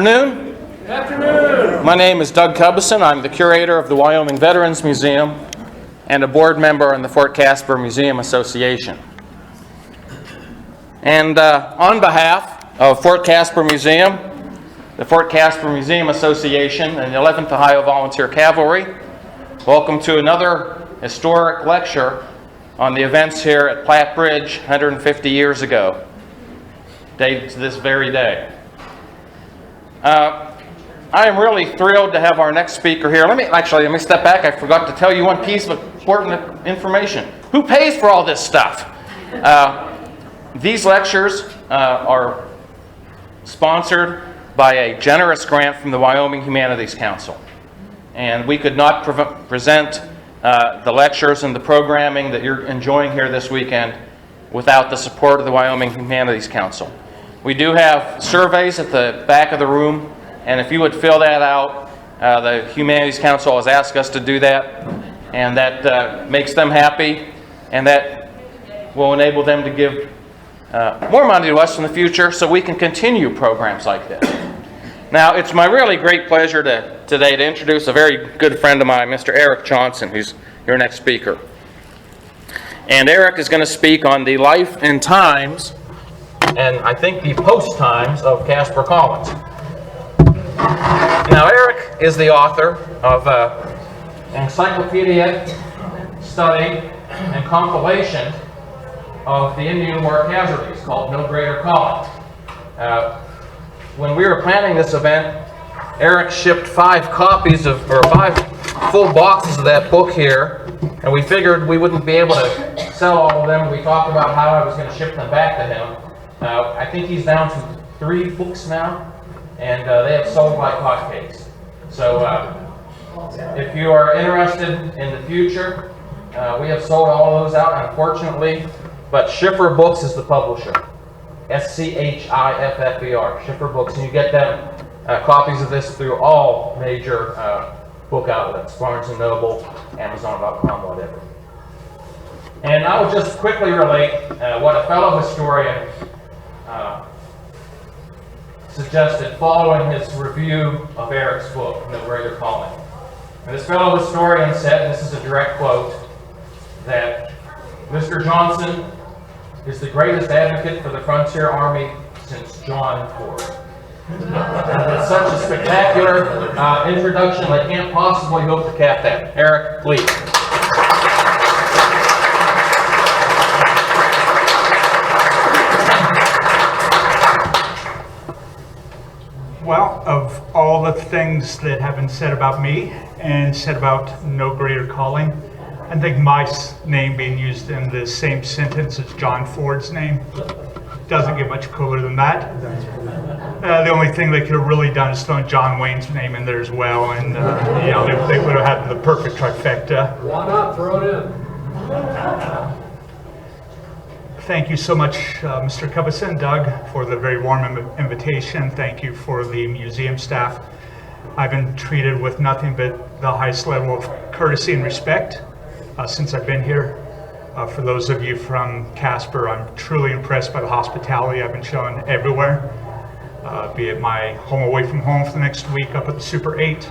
Afternoon. Good afternoon. My name is Doug Cubison. I'm the curator of the Wyoming Veterans Museum and a board member in the Fort Casper Museum Association. And on behalf of Fort Casper Museum, the Fort Casper Museum Association, and the 11th Ohio Volunteer Cavalry, welcome to another historic lecture on the events here at Platte Bridge 150 years ago, dated to this very day. I am really thrilled to have our next speaker here. Let me step back. I forgot to tell you one piece of important information. Who pays for all this stuff? These lectures are sponsored by a generous grant from the Wyoming Humanities Council. And we could not present the lectures and the programming that you're enjoying here this weekend without the support of the Wyoming Humanities Council. We do have surveys at the back of the room, and if you would fill that out, the Humanities Council has asked us to do that, and that makes them happy, and that will enable them to give more money to us in the future so we can continue programs like this. Now, it's my really great pleasure today to introduce a very good friend of mine, Mr. Eric Johnson, who's your next speaker. And Eric is going to speak on the life and times, and I think the post-times, of Caspar Collins. Now, Eric is the author of an encyclopedic study and compilation of the Indian War casualties called No Greater Calling. When we were planning this event, Eric shipped 5 full boxes of that book here, and we figured we wouldn't be able to sell all of them. We talked about how I was going to ship them back to him. I think he's down to 3 books now, and they have sold like hotcakes. So if you are interested in the future, we have sold all of those out, unfortunately, but Schiffer Books is the publisher. Schiffer, Schiffer Books, and you get them copies of this through all major book outlets, Barnes & Noble, Amazon.com, whatever. And I will just quickly relate what a fellow historian suggested following his review of Eric's book, No Greater Calling. And this fellow historian said, and this is a direct quote, that Mr. Johnson is the greatest advocate for the Frontier Army since John Ford. It's such a spectacular introduction, I can't possibly hope to cap that. Eric, please. Well, of all the things that have been said about me and said about No Greater Calling, I think my name being used in the same sentence as John Ford's name doesn't get much cooler than that. The only thing they could have really done is thrown John Wayne's name in there as well, and they would have had the perfect trifecta. Why not throw it in? Thank you so much, Mr. Cubison, Doug, for the very warm invitation. Thank you for the museum staff. I've been treated with nothing but the highest level of courtesy and respect since I've been here. For those of you from Casper, I'm truly impressed by the hospitality I've been shown everywhere, be it my home away from home for the next week up at the Super 8,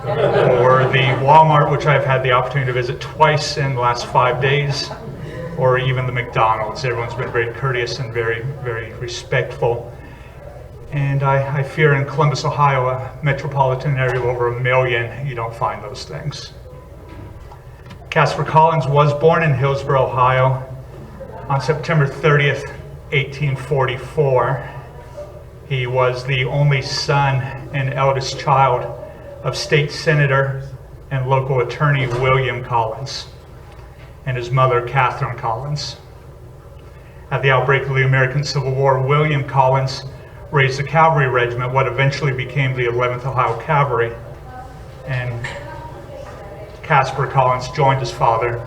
or the Walmart, which I've had the opportunity to visit twice in the last 5 days, or even the McDonald's. Everyone's been very courteous and very, very respectful. And I fear in Columbus, Ohio, a metropolitan area of over 1 million, you don't find those things. Caspar Collins was born in Hillsboro, Ohio on September 30th, 1844. He was the only son and eldest child of state senator and local attorney William Collins and his mother, Catherine Collins. At the outbreak of the American Civil War, William Collins raised a cavalry regiment, what eventually became the 11th Ohio Cavalry, and Caspar Collins joined his father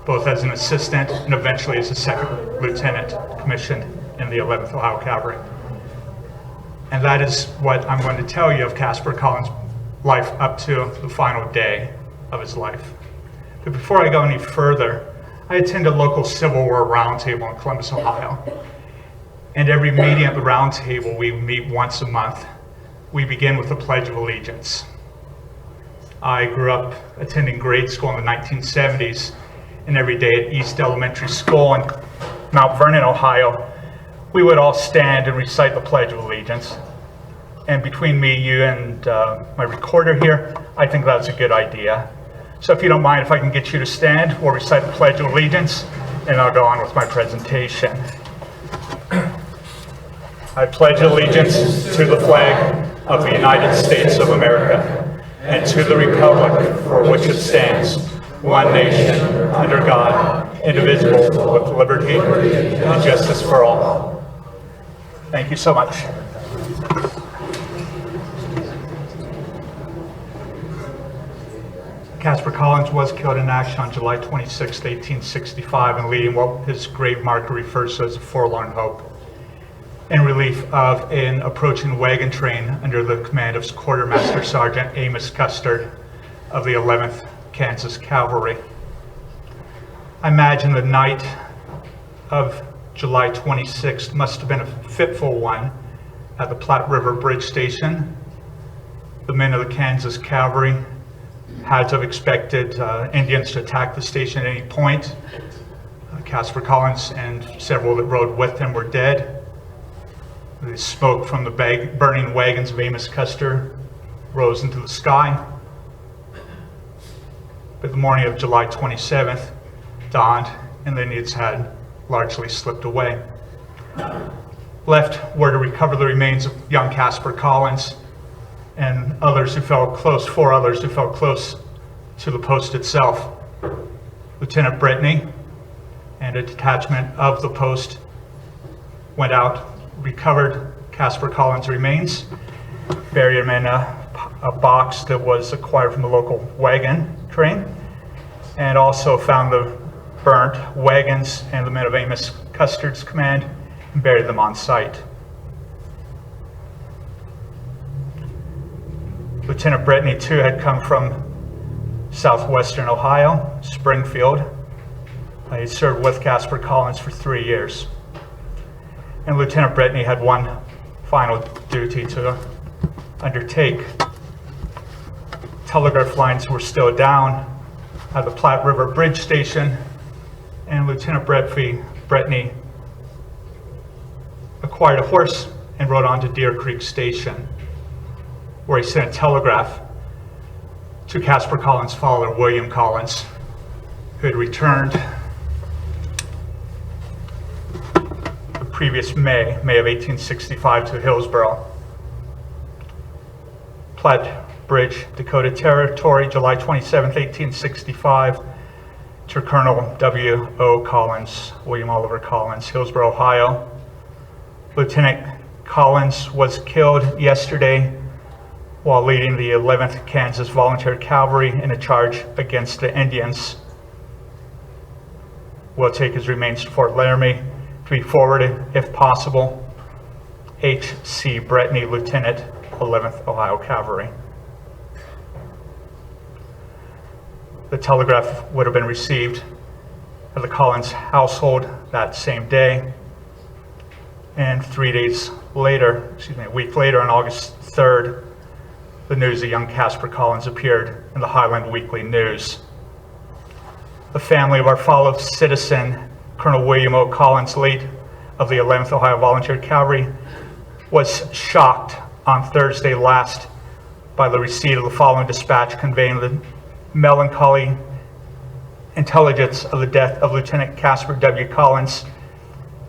both as an assistant and eventually as a second lieutenant commissioned in the 11th Ohio Cavalry. And that is what I'm going to tell you of Caspar Collins' life up to the final day of his life. But before I go any further, I attend a local Civil War roundtable in Columbus, Ohio. And every meeting at the roundtable, we meet once a month we begin with the Pledge of Allegiance. I grew up attending grade school in the 1970s, and every day at East Elementary School in Mount Vernon, Ohio, we would all stand and recite the Pledge of Allegiance. And between me, you, and my recorder here, I think that's a good idea. So if you don't mind, if I can get you to stand, we'll recite the Pledge of Allegiance, and I'll go on with my presentation. I pledge allegiance to the flag of the United States of America and to the republic for which it stands, one nation, under God, indivisible, with liberty and justice for all. Thank you so much. Caspar Collins was killed in action on July 26, 1865, and leading what his grave marker refers to as a forlorn hope, in relief of an approaching wagon train under the command of Quartermaster Sergeant Amos Custard of the 11th Kansas Cavalry. I imagine the night of July 26th must have been a fitful one at the Platte River Bridge Station. The men of the Kansas Cavalry had to have expected Indians to attack the station at any point. Caspar Collins and several that rode with him were dead. The smoke from the burning wagons of Amos Custer rose into the sky. But the morning of July 27th dawned, and the Indians had largely slipped away. Left were to recover the remains of young Caspar Collins and others who fell close, 4 others who fell close to the post itself. Lieutenant Brittany and a detachment of the post went out, recovered Caspar Collins' remains, buried him in a box that was acquired from the local wagon train, and also found the burnt wagons and the men of Amos Custard's command and buried them on site. Lieutenant Brittany, too, had come from southwestern Ohio, Springfield. He served with Caspar Collins for 3 years. And Lieutenant Brittany had one final duty to undertake. Telegraph lines were still down at the Platte River Bridge Station, and Lieutenant Brittany acquired a horse and rode on to Deer Creek Station, where he sent a telegraph to Caspar Collins' father, William Collins, who had returned the previous May of 1865 to Hillsboro. Platte Bridge, Dakota Territory, July 27, 1865, to Colonel W.O. Collins, William Oliver Collins, Hillsboro, Ohio. Lieutenant Collins was killed yesterday while leading the 11th Kansas Volunteer Cavalry in a charge against the Indians. We'll take his remains to Fort Laramie to be forwarded, if possible. H.C. Brittany, Lieutenant, 11th Ohio Cavalry. The telegraph would have been received at the Collins household that same day. And a week later, on August 3rd, the news of young Caspar Collins appeared in the Highland Weekly News. The family of our fellow citizen, Colonel William O. Collins, late of the 11th Ohio Volunteer Cavalry, was shocked on Thursday last by the receipt of the following dispatch conveying the melancholy intelligence of the death of Lieutenant Caspar W. Collins,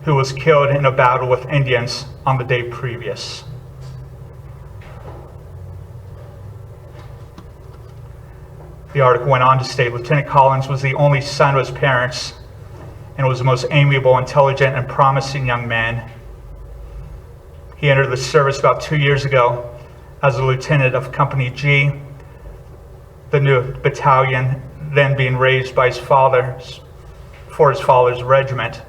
who was killed in a battle with Indians on the day previous. The article went on to state Lieutenant Collins was the only son of his parents and was the most amiable, intelligent, and promising young man. He entered the service about 2 years ago as a lieutenant of Company G, the new battalion then being raised by his father's regiment.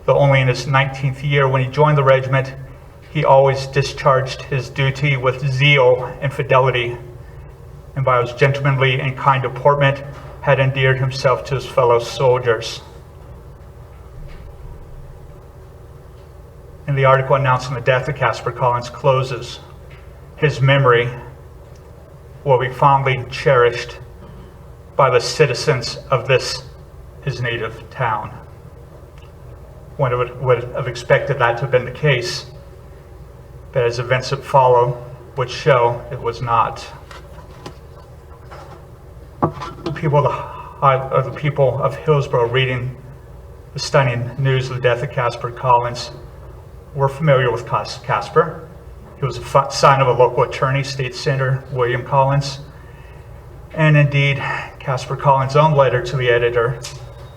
Though only in his 19th year, when he joined the regiment, he always discharged his duty with zeal and fidelity, and by his gentlemanly and kind deportment had endeared himself to his fellow soldiers. And the article announcing the death of Caspar Collins closes his memory will be fondly cherished by the citizens of this, his native town. One would have expected that to have been the case, but as events that follow would show, it was not. The people of Hillsborough reading the stunning news of the death of Caspar Collins were familiar with Casper. He was a son of a local attorney, State Senator William Collins. And indeed, Caspar Collins' own letter to the editor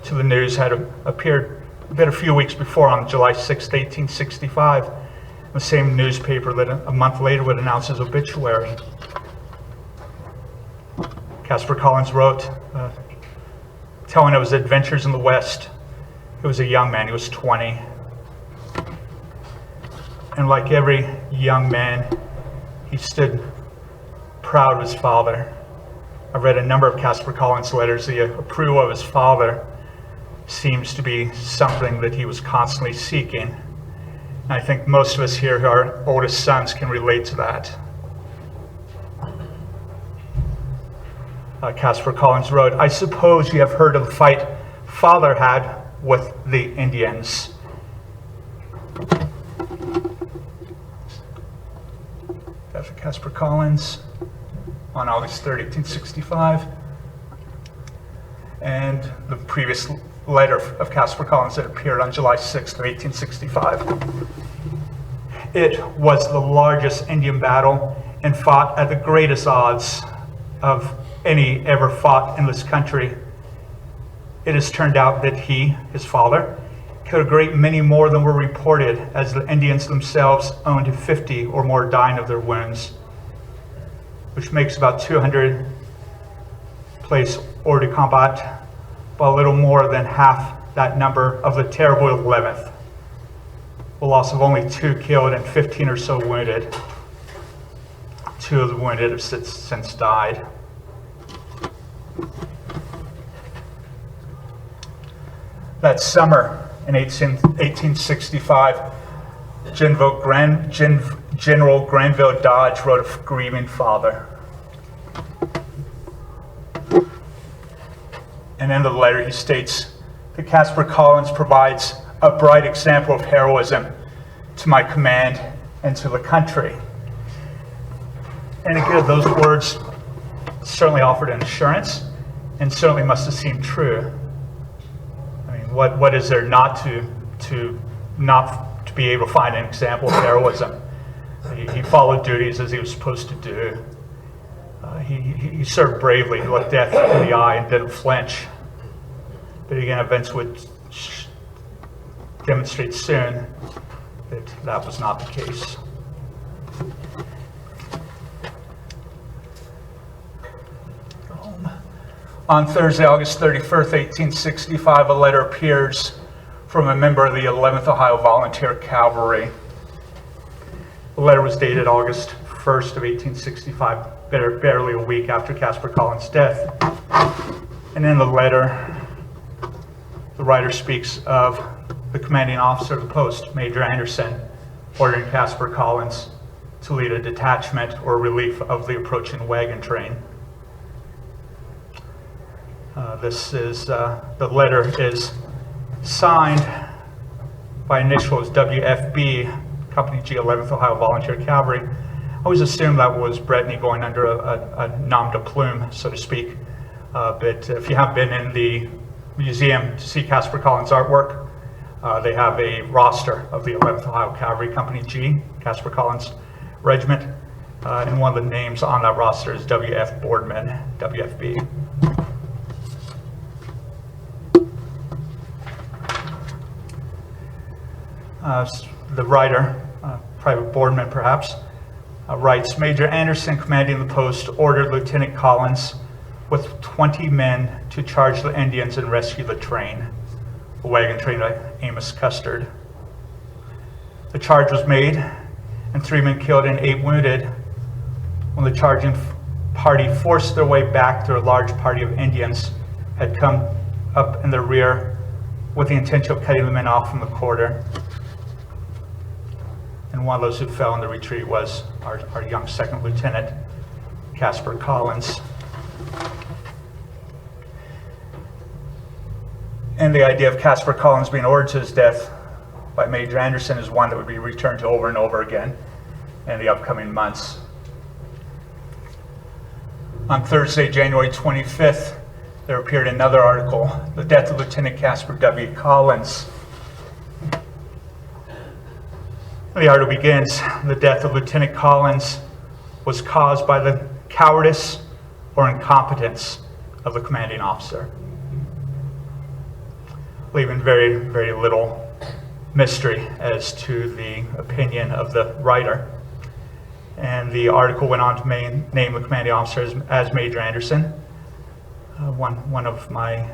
to the news had appeared a few weeks before, on July 6, 1865, the same newspaper that a month later would announce his obituary. Caspar Collins wrote, telling of his adventures in the West. He was a young man, he was 20. And like every young man, he stood proud of his father. I read a number of Caspar Collins' letters. The approval of his father seems to be something that he was constantly seeking. And I think most of us here who are oldest sons can relate to that. Caspar Collins wrote, "I suppose you have heard of the fight father had with the Indians." That's Caspar Collins on August 3, 1865. And the previous letter of Caspar Collins that appeared on July 6, 1865. It was the largest Indian battle and fought at the greatest odds of any ever fought in this country. It has turned out that he, his father, killed a great many more than were reported, as the Indians themselves owned 50 or more dying of their wounds, which makes about 200 place hors de combat, but a little more than half that number of the terrible 11th. A loss of only 2 killed and 15 or so wounded. 2 of the wounded have since died. That summer in 1865, General Granville Dodge wrote a grieving father. And in the letter he states that Caspar Collins provides a bright example of heroism to my command and to the country. And again, those words certainly offered an assurance and certainly must have seemed true. I mean, what is there not to be able to find an example of heroism? He followed duties as he was supposed to do. He served bravely. He looked death in the eye and didn't flinch. But again, events would demonstrate soon that that was not the case. On Thursday, August 31st, 1865, a letter appears from a member of the 11th Ohio Volunteer Cavalry. The letter was dated August 1st of 1865, barely a week after Caspar Collins' death. And in the letter, the writer speaks of the commanding officer of the post, Major Anderson, ordering Caspar Collins to lead a detachment or relief of the approaching wagon train. The letter is signed by initials WFB, Company G, 11th Ohio Volunteer Cavalry. I always assumed that was Brittany going under a nom de plume, so to speak. But if you have been in the museum to see Caspar Collins' artwork, they have a roster of the 11th Ohio Cavalry Company G, Caspar Collins Regiment, and one of the names on that roster is W.F. Boardman, WFB. The writer, Private Boardman perhaps, writes, Major Anderson, commanding the post, ordered Lieutenant Collins with 20 men to charge the Indians and rescue the train, the wagon train by Amos Custard. The charge was made, and 3 men killed and 8 wounded when the charging party forced their way back through a large party of Indians had come up in their rear with the intention of cutting the men off from the quarter. And one of those who fell in the retreat was our young second lieutenant, Caspar Collins. And the idea of Caspar Collins being ordered to his death by Major Anderson is one that would be returned to over and over again in the upcoming months. On Thursday, January 25th, there appeared another article, The Death of Lieutenant Caspar W. Collins. The article begins, the death of Lieutenant Collins was caused by the cowardice or incompetence of the commanding officer, leaving very, very little mystery as to the opinion of the writer. And the article went on to name the commanding officer as Major Anderson. One of my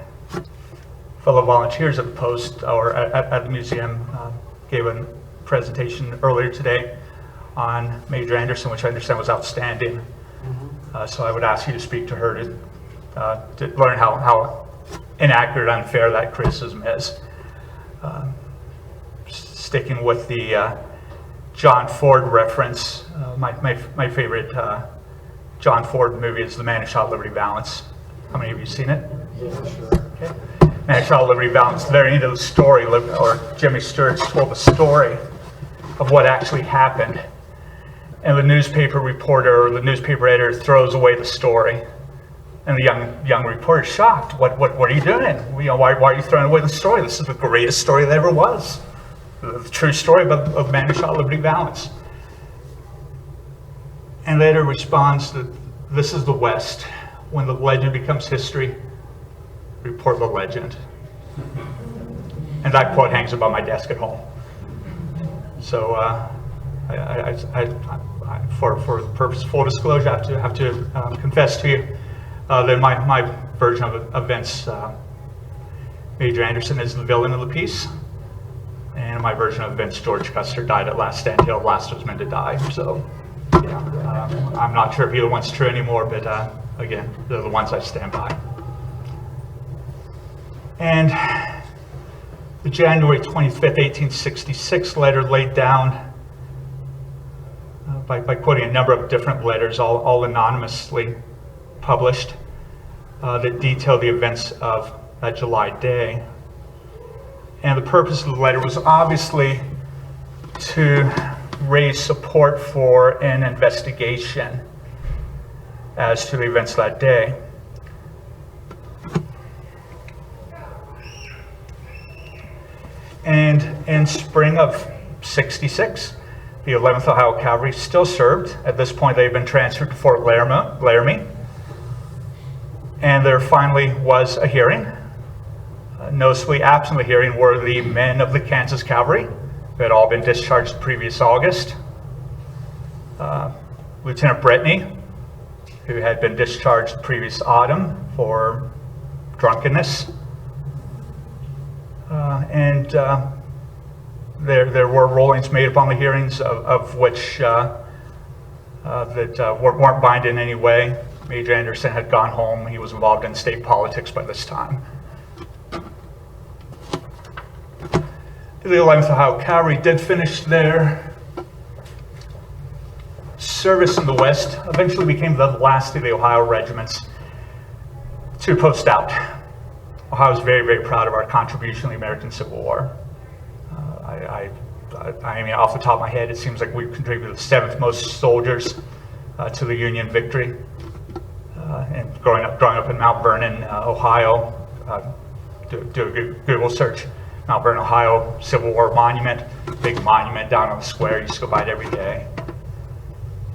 fellow volunteers at the post, or at the museum, gave a presentation earlier today on Major Anderson, which I understand was outstanding. So I would ask you to speak to her to learn how inaccurate, unfair that criticism is. Sticking with the John Ford reference, my favorite John Ford movie is The Man Who Shot Liberty Valance. How many of you seen it? Yeah, sure. Okay. Man Who Shot Liberty Valance, very into the story, or Jimmy Stewart's told the story of what actually happened. And the newspaper reporter or the newspaper editor throws away the story. And the young reporter is shocked. What are you doing? Why are you throwing away the story? This is the greatest story that ever was. The true story of Man Who Shot Liberty Valance. And the editor responds that this is the West. When the legend becomes history, report the legend. And that quote hangs above my desk at home. So for the purpose of full disclosure, I have to confess to you that my version of events, Major Anderson is the villain of the piece, and my version of events, George Custer died at last stand hill, last of his men to die. So, yeah, I'm not sure if either one's true anymore, but again, they're the ones I stand by. And the January 25th, 1866 letter laid down by quoting a number of different letters, all anonymously published, that detail the events of that July day. And the purpose of the letter was obviously to raise support for an investigation as to the events that day. And in spring of '66, the 11th Ohio Cavalry still served. At this point, they had been transferred to Fort Laramie. And there finally was a hearing. Noticeably absent the hearing were the men of the Kansas Cavalry who had all been discharged the previous August. Lieutenant Brittany, who had been discharged the previous autumn for drunkenness. And there were rulings made upon the hearings of which that weren't binding in any way. Major Anderson had gone home. He was involved in state politics by this time. The 11th Ohio Cavalry did finish their service in the West, eventually became the last of the Ohio regiments to post out. Ohio is very, very proud of our contribution to the American Civil War. I mean, off the top of my head, it seems like we've contributed the 7th most soldiers to the Union victory. And growing up in Mount Vernon, Ohio, do a Google search. Mount Vernon, Ohio, Civil War monument, big monument down on the square. You just go by it every day.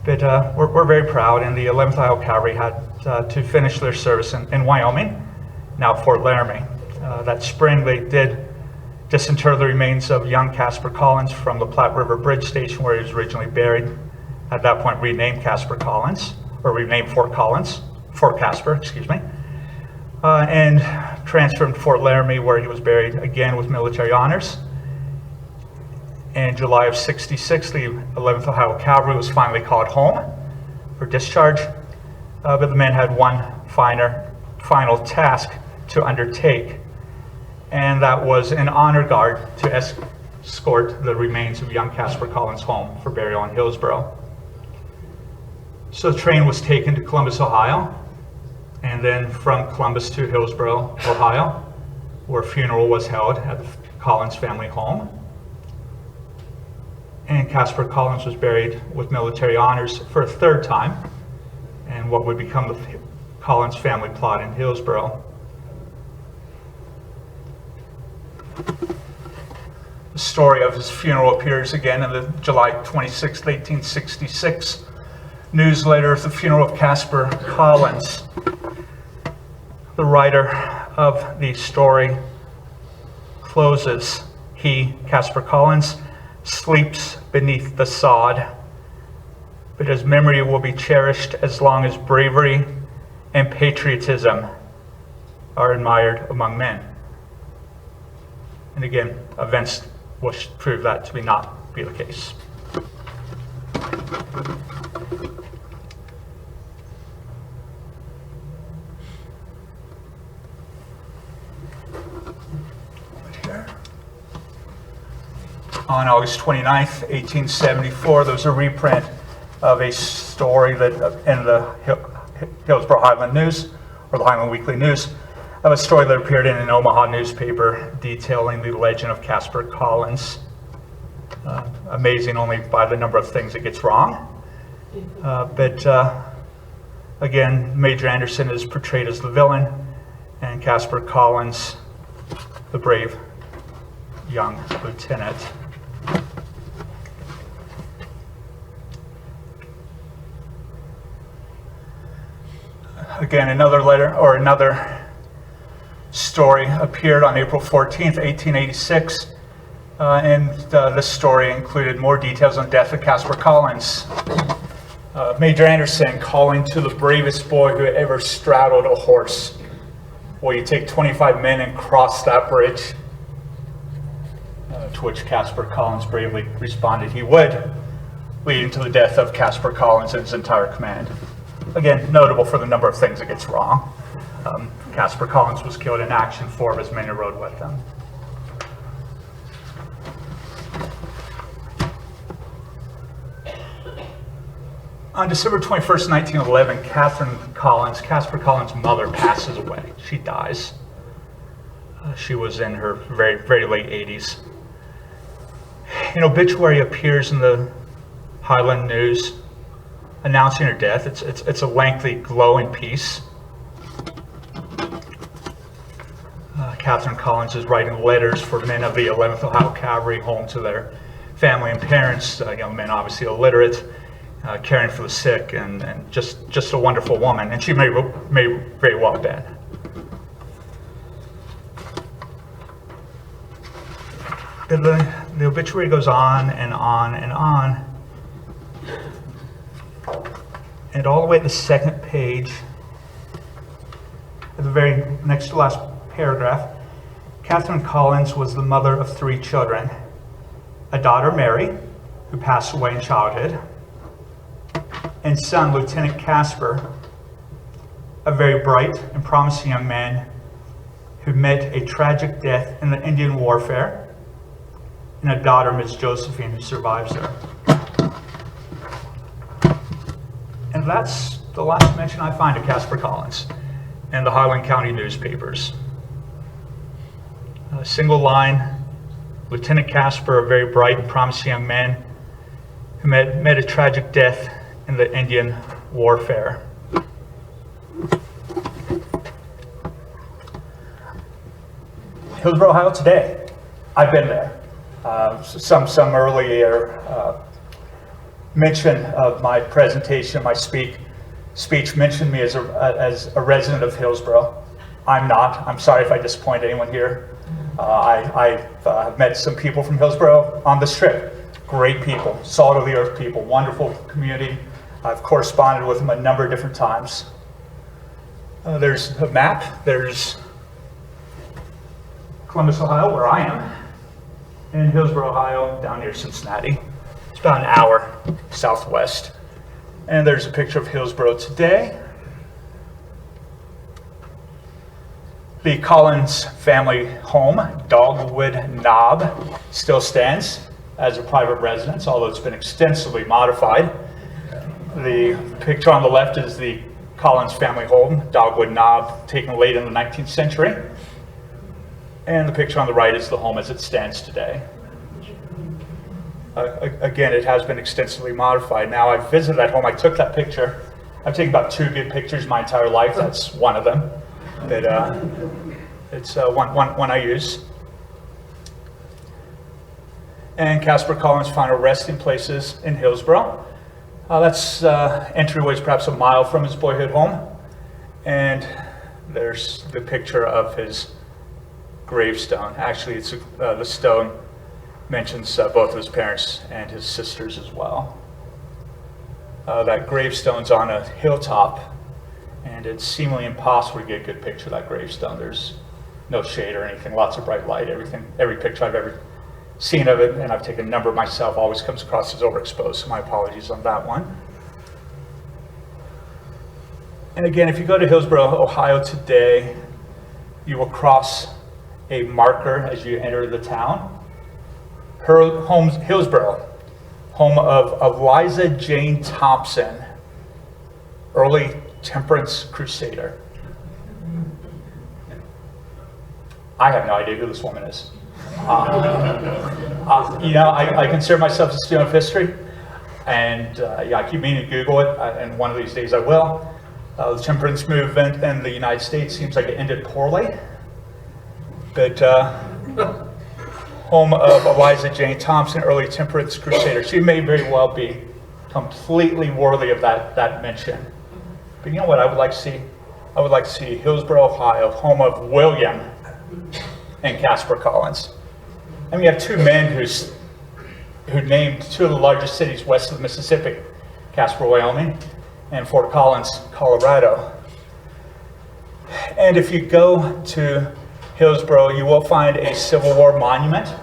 But we're very proud, and the 11th Ohio Cavalry had to finish their service in Wyoming, now Fort Laramie. That spring, they did disinter the remains of young Caspar Collins from the Platte River Bridge Station where he was originally buried. At that point, renamed Caspar Collins, or renamed Fort Casper, excuse me, and transferred him to Fort Laramie where he was buried again with military honors. In July of '66, the 11th Ohio Cavalry was finally called home for discharge, but the men had one final task to undertake, and that was an honor guard to escort the remains of young Caspar Collins home for burial in Hillsborough. So the train was taken to Columbus, Ohio, and then from Columbus to Hillsborough, Ohio, where a funeral was held at the Collins family home. And Caspar Collins was buried with military honors for a third time in what would become the Collins family plot in Hillsborough. The story of his funeral appears again in the July 26, 1866 newsletter of the funeral of Caspar Collins. The writer of the story closes, he, Caspar Collins, sleeps beneath the sod, but his memory will be cherished as long as bravery and patriotism are admired among men. And again, events will prove that to not be the case. On August 29th, 1874, there was a reprint of a story that in the Hillsborough Highland News, or the Highland Weekly News, of a story that appeared in an Omaha newspaper detailing the legend of Caspar Collins. Amazing only by the number of things it gets wrong. Again, Major Anderson is portrayed as the villain, and Caspar Collins, the brave young lieutenant. Again, another letter or another story appeared on April 14th, 1886, and this story included more details on the death of Caspar Collins. Major Anderson calling to the bravest boy who ever straddled a horse. Will you take 25 men and cross that bridge? To which Caspar Collins bravely responded he would, leading to the death of Caspar Collins and his entire command. Again, notable for the number of things it gets wrong. Caspar Collins was killed in action, 4 of his men rode with him. On December 21st, 1911, Caspar Collins' mother passes away. She dies. She was in her very, very late 80s. An obituary appears in the Highland News announcing her death. It's a lengthy, glowing piece. Catherine Collins is writing letters for men of the 11th Ohio Cavalry home to their family and parents, young men obviously illiterate, caring for the sick, and just a wonderful woman. And she may very well have been. The obituary goes on and on and on. And all the way at the second page, at the very next to last paragraph, Catherine Collins was the mother of 3 children. A daughter, Mary, who passed away in childhood, and son, Lieutenant Casper, a very bright and promising young man who met a tragic death in the Indian warfare, and a daughter, Miss Josephine, who survives her. And that's the last mention I find of Caspar Collins in the Highland County newspapers. A single line, Lieutenant Casper, a very bright and promising young man who met a tragic death in the Indian warfare. Hillsborough, Ohio today. I've been there. Some earlier mention of my presentation, my speech mentioned me as a resident of Hillsborough. I'm not. I'm sorry if I disappoint anyone here. I've met some people from Hillsborough on this trip. Great people, salt of the earth people, wonderful community. I've corresponded with them a number of different times. There's a map. There's Columbus, Ohio, where I am, and Hillsborough, Ohio, down near Cincinnati. It's about an hour southwest. And there's a picture of Hillsborough today. The Collins family home, Dogwood Knob, still stands as a private residence, although it's been extensively modified. The picture on the left is the Collins family home, Dogwood Knob, taken late in the 19th century. And the picture on the right is the home as it stands today. Again, it has been extensively modified. Now, I visited that home, I took that picture. I've taken about 2 good pictures my entire life. That's one of them. It's one I use. And Caspar Collins' final resting places in Hillsborough. That's entryway is perhaps a mile from his boyhood home. And there's the picture of his gravestone. Actually, it's the stone mentions both of his parents and his sisters as well. That gravestone's on a hilltop, and it's seemingly impossible to get a good picture of that gravestone. There's no shade or anything, lots of bright light. Every picture I've ever seen of it, and I've taken a number myself, always comes across as overexposed, so my apologies on that one. And again, if you go to Hillsborough, Ohio today, you will cross a marker as you enter the town. Hillsborough, home of Eliza Jane Thompson, early temperance crusader. I have no idea who this woman is. I consider myself a student of history, and I keep meaning to Google it, and one of these days I will. The temperance movement in the United States seems like it ended poorly, but home of Eliza Jane Thompson, early temperance crusader. She may very well be completely worthy of that mention. But you know what I would like to see? I would like to see Hillsborough, Ohio, home of William and Caspar Collins. And we have 2 men who named 2 of the largest cities west of the Mississippi, Casper, Wyoming, and Fort Collins, Colorado. And if you go to Hillsborough, you will find a Civil War monument.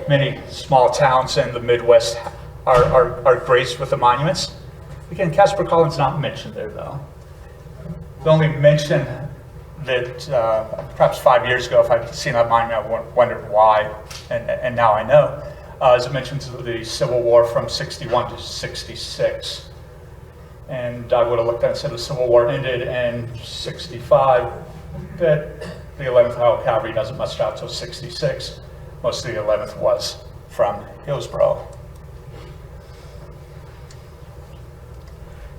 Many small towns in the Midwest are graced with the monuments. Again, Caspar Collins not mentioned there, though. The only mention that perhaps 5 years ago, if I'd seen that monument, I wondered why, and now I know. As it mentions the Civil War from 61 to 66. And I would have looked at it and said the Civil War ended in 65, but the 11th Ohio Cavalry doesn't muster out until 66. Most of the 11th was from Hillsborough.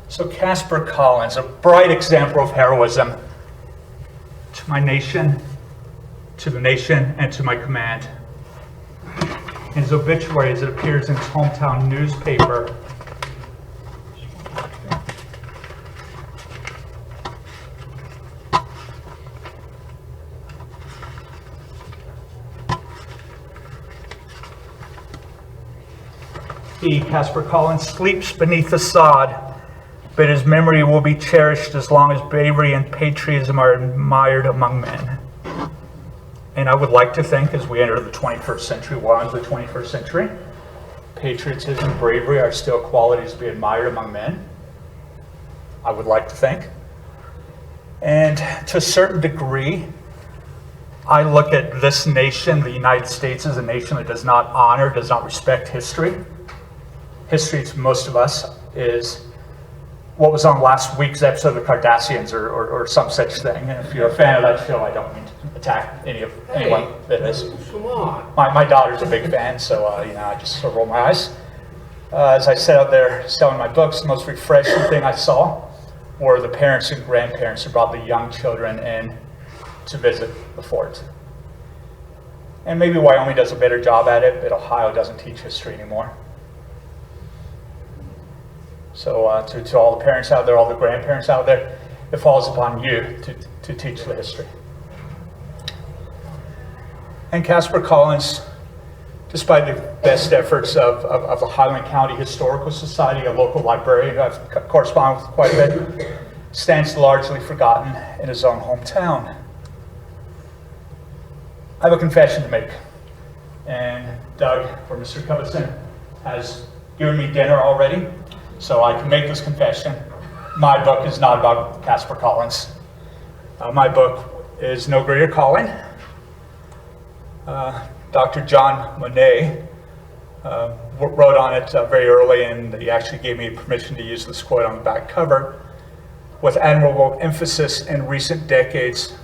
So Caspar Collins, a bright example of heroism. To my nation, to the nation, and to my command. In his obituary, as it appears in his hometown newspaper, he, Caspar Collins, sleeps beneath the sod, but his memory will be cherished as long as bravery and patriotism are admired among men. And I would like to think, as we enter the 21st century, well into the 21st century, patriotism and bravery are still qualities to be admired among men. I would like to think. And to a certain degree, I look at this nation, the United States, as a nation that does not honor, does not respect history. History to most of us is what was on last week's episode of the Kardashians or some such thing. And if you're a fan of that show, I don't mean to attack anyone that is. Come on. My daughter's a big fan, so I just sort of roll my eyes. As I sat out there selling my books, the most refreshing thing I saw were the parents and grandparents who brought the young children in to visit the fort. And maybe Wyoming does a better job at it, but Ohio doesn't teach history anymore. So to all the parents out there, all the grandparents out there, it falls upon you to teach the history. And Caspar Collins, despite the best efforts of the Highland County Historical Society, a local librarian who I've corresponded with quite a bit, stands largely forgotten in his own hometown. I have a confession to make. And Doug, or Mr. Covison, has given me dinner already. So I can make this confession. My book is not about Caspar Collins. My book is No Greater Calling. Dr. John Monet wrote on it very early, and he actually gave me permission to use this quote on the back cover. With admirable emphasis in recent decades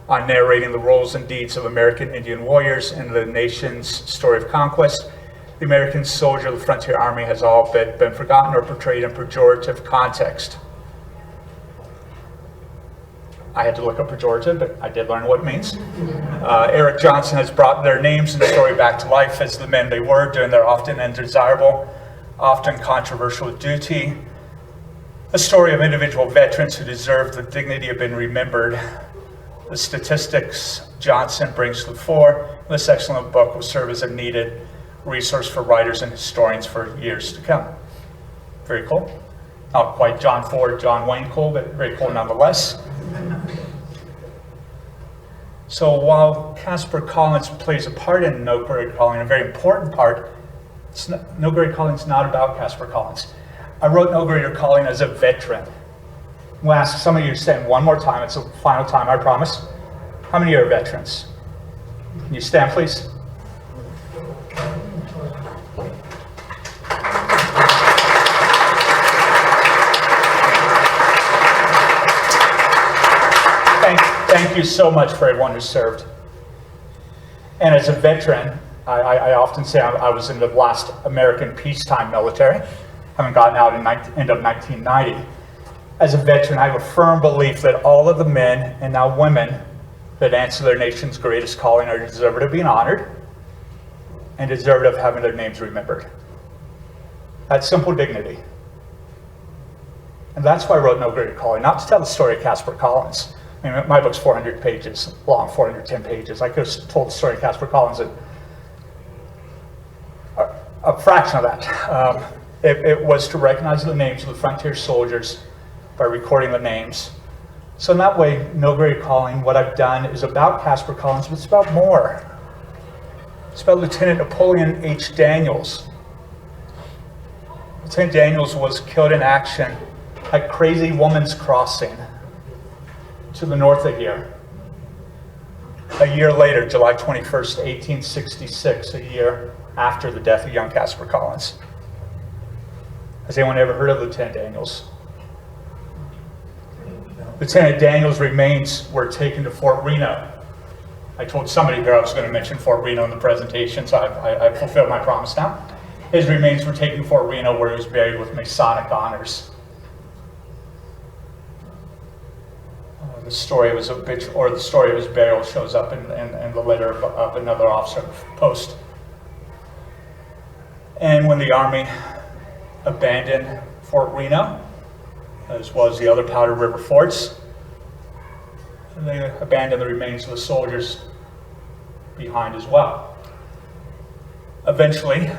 on narrating the roles and deeds of American Indian warriors in the nation's story of conquest, the American soldier of the Frontier Army has all but been forgotten or portrayed in pejorative context. I had to look up pejorative, but I did learn what it means. Eric Johnson has brought their names and story back to life as the men they were doing their often undesirable, often controversial duty. A story of individual veterans who deserve the dignity of being remembered. The statistics Johnson brings to the fore, this excellent book will serve as a needed resource for writers and historians for years to come. Very cool. Not quite John Ford, John Wayne cool, but very cool nonetheless. So while Caspar Collins plays a part in No Greater Calling, a very important part, No Greater Calling is not about Caspar Collins. I wrote No Greater Calling as a veteran. We'll ask some of you to stand one more time. It's the final time, I promise. How many are veterans? Can you stand, please? Thank you so much for everyone who served. And as a veteran, I often say I was in the last American peacetime military, having gotten out in end of 1990. As a veteran, I have a firm belief that all of the men and now women that answer their nation's greatest calling are deserving of being honored and deserving of having their names remembered. That's simple dignity. And that's why I wrote No Greater Calling, not to tell the story of Caspar Collins. I mean, my book's 400 pages long, 410 pages. I could have told the story of Caspar Collins in a fraction of that. It was to recognize the names of the frontier soldiers by recording the names. So in that way, No Greater Calling, what I've done is about Caspar Collins, but it's about more. It's about Lieutenant Napoleon H. Daniels. Lieutenant Daniels was killed in action at Crazy Woman's Crossing to the north of here. A year later, July 21st, 1866, a year after the death of young Caspar Collins. Has anyone ever heard of Lieutenant Daniels? Lieutenant Daniels' remains were taken to Fort Reno. I told somebody here I was going to mention Fort Reno in the presentation, so I fulfilled my promise now. His remains were taken to Fort Reno, where he was buried with Masonic honors. The story of his burial shows up in the letter of another officer post. And when the Army abandoned Fort Reno, as well as the other Powder River forts, they abandoned the remains of the soldiers behind as well. Eventually,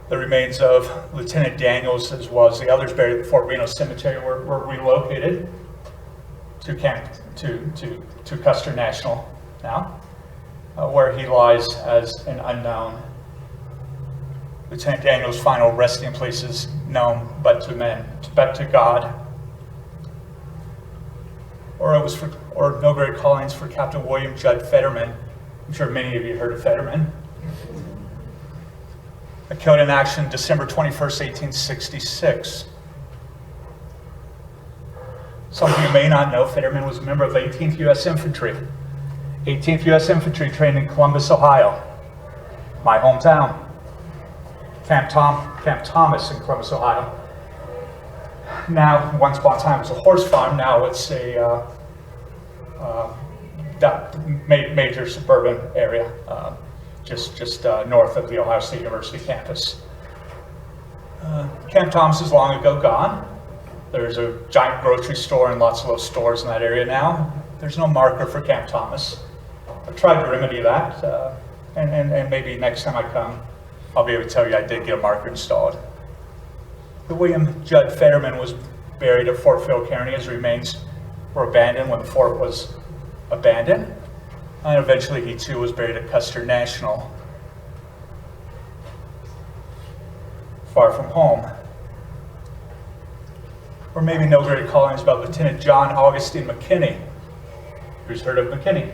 the remains of Lieutenant Daniels, as well as the others buried at the Fort Reno Cemetery, were relocated to Custer National now, where he lies as an unknown. Lieutenant Daniels' final resting place is known but to men, but to God. Or No Greater Callings for Captain William Judd Fetterman. I'm sure many of you heard of Fetterman. Killed in action December 21st, 1866. Some of you may not know Fetterman was a member of the 18th U.S. Infantry. 18th U.S. Infantry trained in Columbus, Ohio, my hometown. Camp Thomas in Columbus, Ohio. Now, once upon a time, it was a horse farm. Now it's a major suburban area, just north of the Ohio State University campus. Camp Thomas is long ago gone. There's a giant grocery store and lots of little stores in that area now. There's no marker for Camp Thomas. I've tried to remedy that, and maybe next time I come, I'll be able to tell you I did get a marker installed. The William Judd Fetterman was buried at Fort Phil Kearny. His remains were abandoned when the fort was abandoned. And eventually he too was buried at Custer National, far from home. Or maybe No Greater Callings about Lieutenant John Augustine McKinney. Who's heard of McKinney?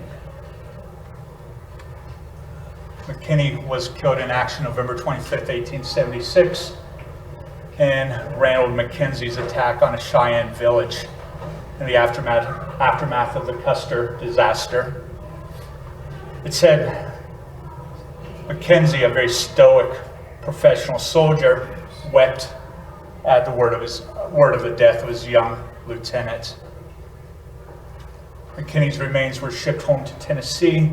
McKinney was killed in action November 25th, 1876, in Ranald Mackenzie's attack on a Cheyenne village in the aftermath of the Custer disaster. It said Mackenzie, a very stoic professional soldier, wept at the word of the death of his young lieutenant. McKinney's remains were shipped home to Tennessee,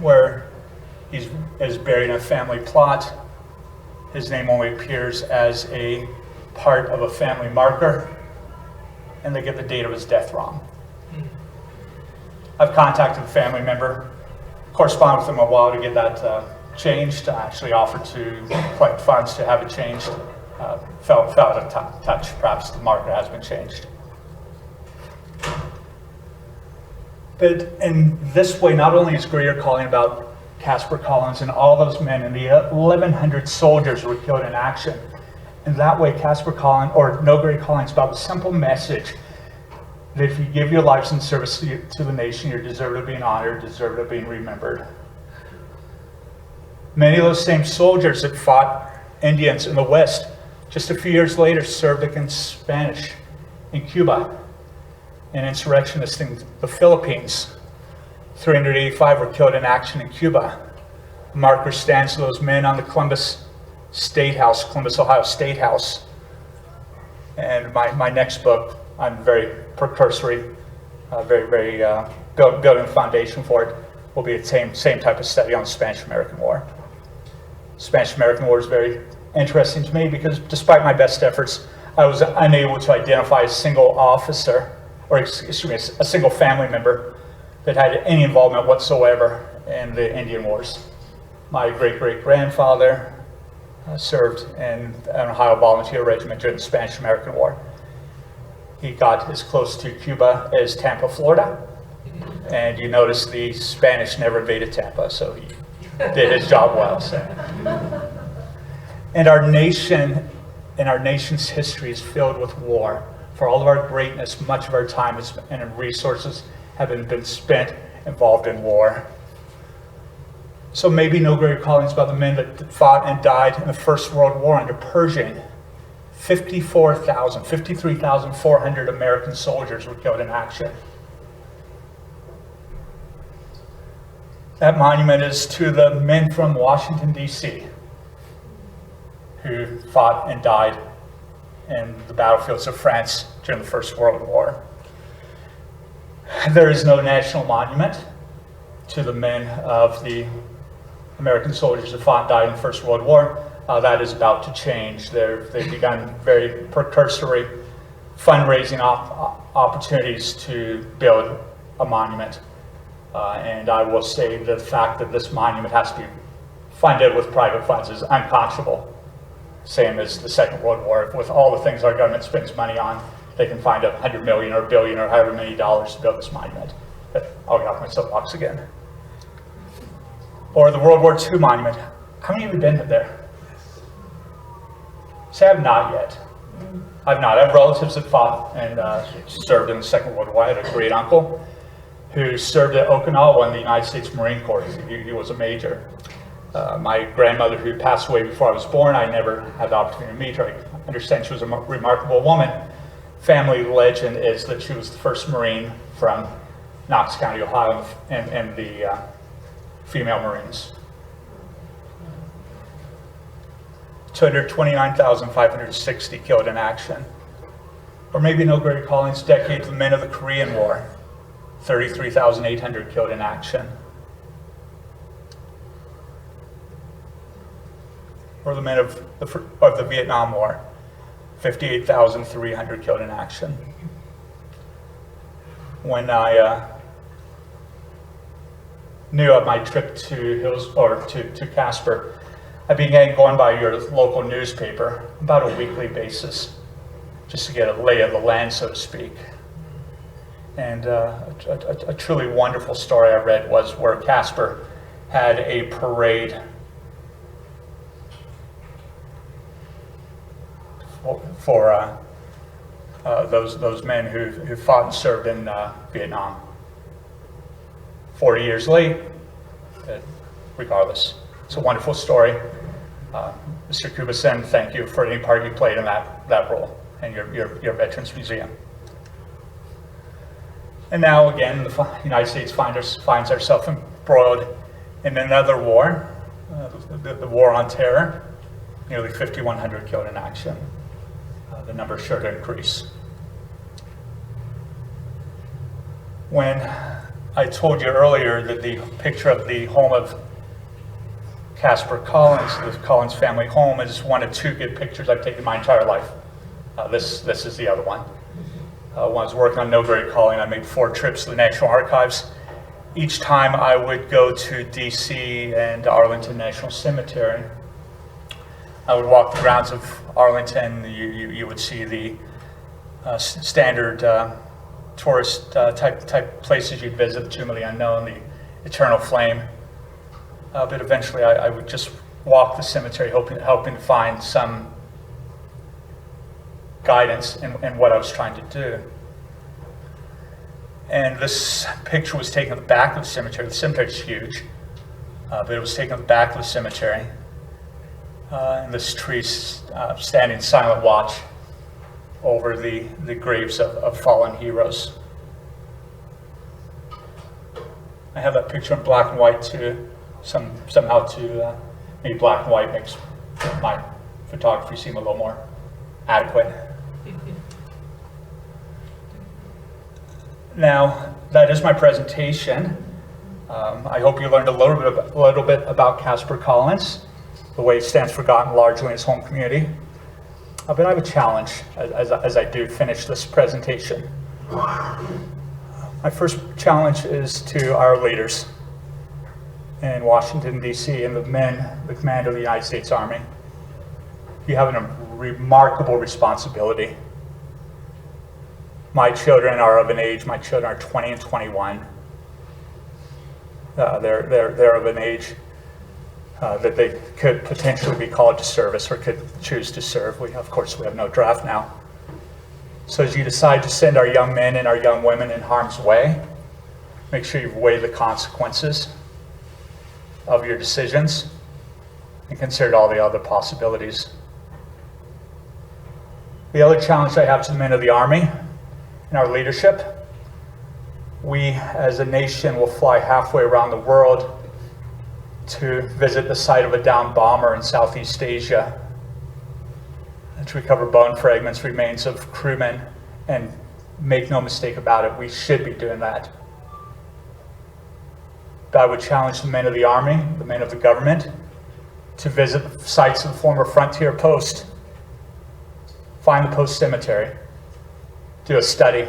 where he is buried in a family plot. His name only appears as a part of a family marker, and they get the date of his death wrong. I've contacted a family member, corresponded with them a while to get that changed. I actually offered to collect funds to have it changed. Felt out of touch. Perhaps the marker has been changed. But in this way, not only is Greer calling about Caspar Collins and all those men and the 1,100 soldiers who were killed in action. In that way, Caspar Collins, or No Greer Collins, about the simple message that if you give your lives in service to the nation, you deserve of being honored, deserve of being remembered. Many of those same soldiers that fought Indians in the West, just a few years later, served against Spanish in Cuba, and insurrectionists in the Philippines. 385 were killed in action in Cuba. A marker stands to those men on the Columbus, Ohio State House. And my next book, I'm very precursory, building a foundation for it, will be the same type of study on the Spanish-American War. Spanish-American War is very interesting to me because despite my best efforts, I was unable to identify a single officer, or excuse me, a single family member that had any involvement whatsoever in the Indian Wars. My great-great-grandfather served in an Ohio volunteer regiment during the Spanish-American War. He got as close to Cuba as Tampa, Florida, and you notice the Spanish never invaded Tampa, so he did his job well. So. And our nation and our nation's history is filled with war. For all of our greatness, much of our time and resources have been spent involved in war. So maybe No Greer Collins about the men that fought and died in the First World War under Pershing. 53,400 American soldiers were killed in action. That monument is to the men from Washington, D.C. who fought and died in the battlefields of France during the First World War. There is no national monument to the men of the American soldiers who fought and died in the First World War. That is about to change. They've begun very precursory fundraising opportunities to build a monument. And I will say the fact that this monument has to be funded with private funds is unconscionable. Same as the Second World War. With all the things our government spends money on, they can find $100 million or $1 billion or however many dollars to build this monument. But I'll get off my soapbox again. Or the World War II monument. How many of you been there? See, I have not yet. I've not. I have relatives that fought and served in the Second World War. I had a great uncle who served at Okinawa in the United States Marine Corps. He was a major. My grandmother, who passed away before I was born, I never had the opportunity to meet her. I understand she was a remarkable woman. Family legend is that she was the first Marine from Knox County, Ohio, and the female Marines. 229,560 killed in action. Or maybe No Greer Collins' decade, the men of the Korean War. 33,800 killed in action. Or the men of the Vietnam War. 58,300 killed in action. When I knew of my trip to Casper, I began going by your local newspaper about a weekly basis, just to get a lay of the land, so to speak. And a truly wonderful story I read was where Casper had a parade for those men who fought and served in Vietnam. 40 years late. Regardless, it's a wonderful story. Mr. Kubison, thank you for any part you played in that role and your Veterans Museum. And now again, the United States finds ourselves embroiled in another war, the war on terror. Nearly 5,100 killed in action. The number is sure to increase. When I told you earlier that the picture of the home of Caspar Collins, the Collins family home, is one of two good pictures I've taken my entire life. This is the other one. When I was working on Nobody Calling, I made 4 trips to the National Archives. Each time I would go to DC and Arlington National Cemetery. I would walk the grounds of Arlington. You would see the standard tourist type places you'd visit, the Tomb of the Unknown, the Eternal Flame. But eventually I would just walk the cemetery hoping to find some guidance in what I was trying to do. And this picture was taken at the back of the cemetery. The cemetery is huge, but it was taken at the back of the cemetery. And this tree standing silent watch over the graves of fallen heroes. I have that picture in black and white too. Somehow maybe black and white makes my photography seem a little more adequate. Now, that is my presentation. I hope you learned a little bit about Caspar Collins, the way he stands forgotten largely in his home community. But I have a challenge as I do finish this presentation. My first challenge is to our leaders in Washington, D.C., and the command of the United States Army. You have a remarkable responsibility. My children are of an age, my children are 20 and 21. They're of an age that they could potentially be called to service or could choose to serve. Of course, we have no draft now. So as you decide to send our young men and our young women in harm's way, make sure you've weighed the consequences of your decisions and considered all the other possibilities. The other challenge I have to the men of the Army and our leadership, we as a nation will fly halfway around the world to visit the site of a downed bomber in Southeast Asia and to recover bone fragments, remains of crewmen, and make no mistake about it, we should be doing that. But I would challenge the men of the Army, the men of the government, to visit the sites of the former frontier post. Find the post cemetery. Do a study.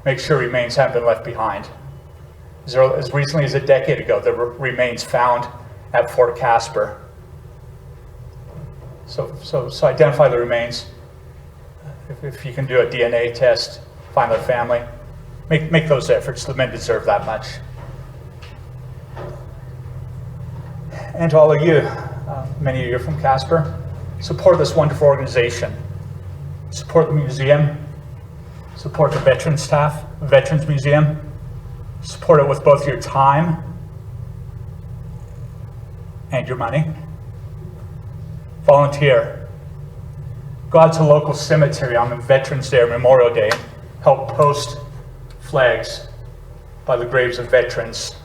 Make sure remains haven't been left behind. As recently as a decade ago, there were remains found at Fort Casper. So identify the remains. If you can do a DNA test, find their family. Make those efforts. The men deserve that much. And to all of you, many of you are from Casper, support this wonderful organization. Support the museum. Support the veteran staff, Veterans Museum. Support it with both your time and your money. Volunteer. Go out to a local cemetery on Veterans Day or Memorial Day. Help post flags by the graves of veterans.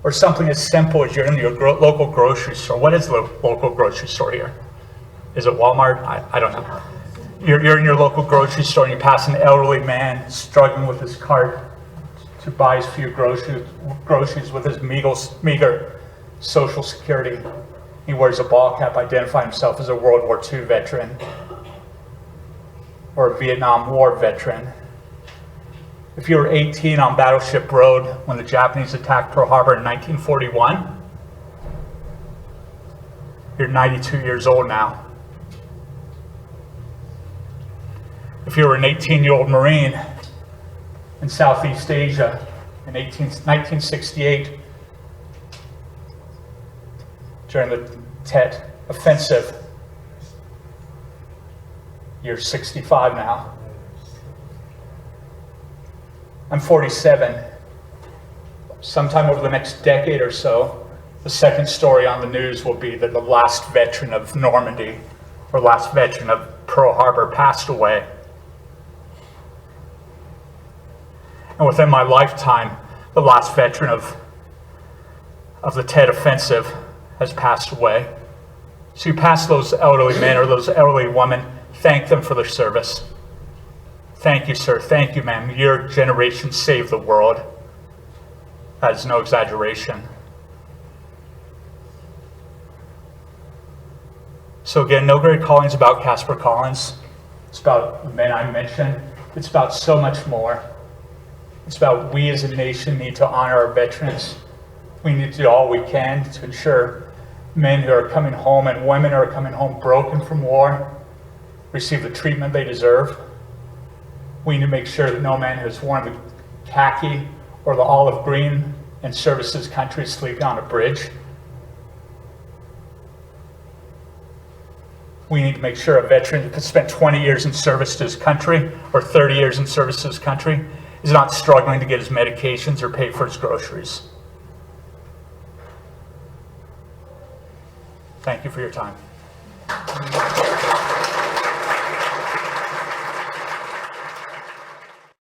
Or something as simple as you're in your local grocery store. What is the local grocery store here? Is it Walmart? I don't know. You're in your local grocery store and you pass an elderly man struggling with his cart to buy his few groceries with his meager Social Security. He wears a ball cap, identifying himself as a World War II veteran or a Vietnam War veteran. If you were 18 on Battleship Road when the Japanese attacked Pearl Harbor in 1941, you're 92 years old now. If you were an 18-year-old Marine in Southeast Asia in 1968 during the Tet Offensive, you're 65 now. I'm 47. sometime over the next decade or so, the second story on the news will be that the last veteran of Normandy or last veteran of Pearl Harbor passed away. And within my lifetime, the last veteran of the Tet Offensive has passed away. So you pass those elderly men or those elderly women, thank them for their service. Thank you, sir. Thank you, ma'am. Your generation saved the world. That is no exaggeration. So again, No Great Calling is about Caspar Collins. It's about the men I mentioned. It's about so much more. It's about we as a nation need to honor our veterans. We need to do all we can to ensure men who are coming home and women who are coming home broken from war receive the treatment they deserve. We need to make sure that no man who has worn the khaki or the olive green and service his country is sleeping on a bridge. We need to make sure a veteran who spent 20 years in service to his country or 30 years in service to his country is not struggling to get his medications or pay for his groceries. Thank you for your time.